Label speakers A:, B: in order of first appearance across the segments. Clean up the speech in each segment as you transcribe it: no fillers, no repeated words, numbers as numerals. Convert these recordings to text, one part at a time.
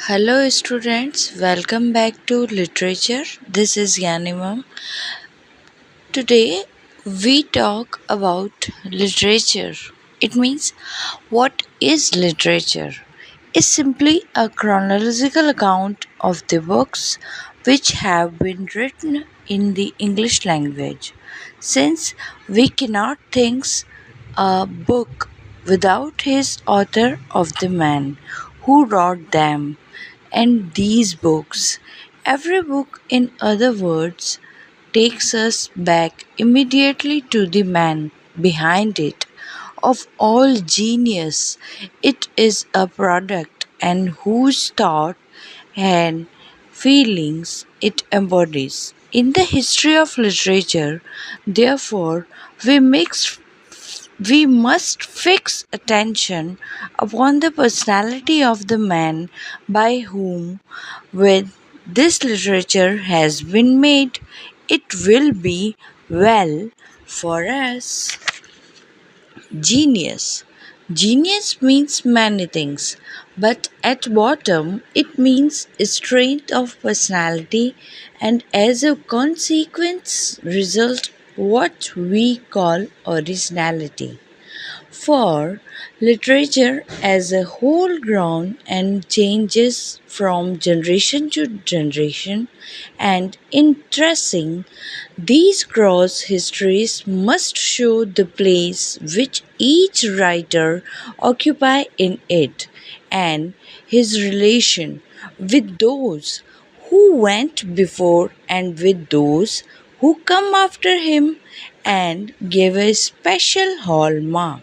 A: Hello students, welcome back to literature. This is Yanimam. Today we talk about literature. It means what is literature? Is simply a chronological account of the books which have been written in the English language. Since we cannot think a book without his author of the man who wrote them and these books. Every book, in other words, takes us back immediately to the man behind it. Of all genius, it is a product and whose thought and feelings it embodies. In the history of literature, therefore, we must fix attention upon the personality of the man by whom with this literature has been made. It will be well for us. Genius. Genius means many things, but at bottom it means strength of personality and as a consequence result what we call originality. For literature as a whole grown and changes from generation to generation and interesting, these cross histories must show the place which each writer occupy in it and his relation with those who went before and with those who come after him and give a special hallmark.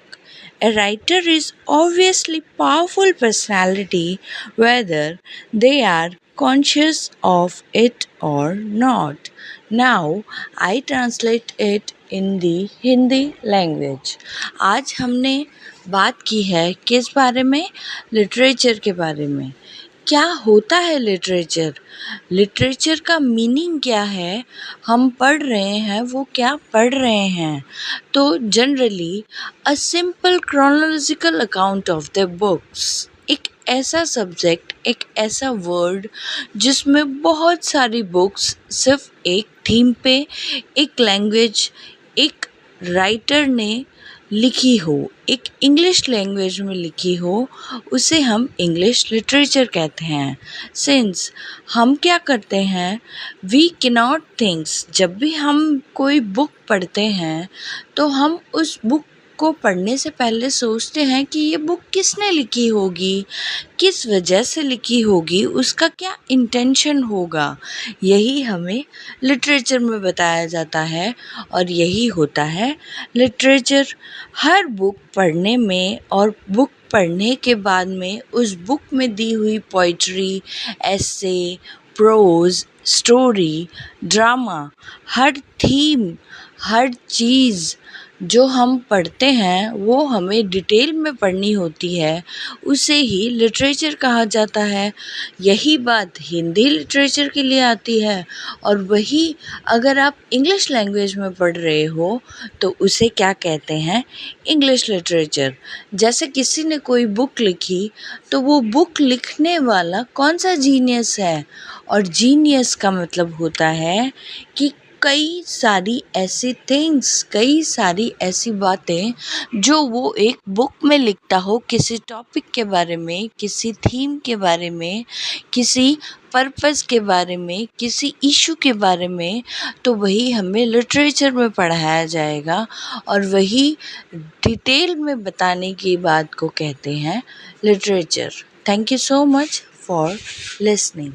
A: A writer is obviously powerful personality whether they are conscious of it or not. Now I translate it in the Hindi language. आज हमने बात की है किस बारे में? Literature के बारे में। क्या होता है लिटरेचर? लिटरेचर का मीनिंग क्या है? हम पढ़ रहे हैं वो क्या पढ़ रहे हैं? तो generally a simple chronological account of the books. एक ऐसा सब्जेक्ट, एक ऐसा वर्ड जिसमें बहुत सारी बुक्स सिर्फ एक थीम पे, एक लैंग्वेज, एक राइटर ने लिखी हो, एक इंग्लिश लैंग्वेज में लिखी हो, उसे हम इंग्लिश लिटरेचर कहते हैं। सिंस हम क्या करते हैं, वी कैनॉट थिंक्स, जब भी हम कोई बुक पढ़ते हैं तो हम उस बुक को पढ़ने से पहले सोचते हैं कि ये बुक किसने लिखी होगी, किस वजह से लिखी होगी, उसका क्या इंटेंशन होगा। यही हमें लिटरेचर में बताया जाता है और यही होता है लिटरेचर। हर बुक पढ़ने में और बुक पढ़ने के बाद में उस बुक में दी हुई पोइट्री, एसे, प्रोज, स्टोरी, ड्रामा, हर थीम, हर चीज़ जो हम पढ़ते हैं वो हमें डिटेल में पढ़नी होती है, उसे ही लिटरेचर कहा जाता है। यही बात हिंदी लिटरेचर के लिए आती है और वही अगर आप इंग्लिश लैंग्वेज में पढ़ रहे हो तो उसे क्या कहते हैं, इंग्लिश लिटरेचर। जैसे किसी ने कोई बुक लिखी तो वो बुक लिखने वाला कौन सा जीनियस है, और जीनियस का मतलब होता है कि कई सारी ऐसी थिंग्स, कई सारी ऐसी बातें जो वो एक बुक में लिखता हो, किसी टॉपिक के बारे में, किसी थीम के बारे में, किसी पर्पस के बारे में, किसी इशू के बारे में, तो वही हमें लिटरेचर में पढ़ाया जाएगा और वही डिटेल में बताने की बात को कहते हैं literature. Thank you so much for listening.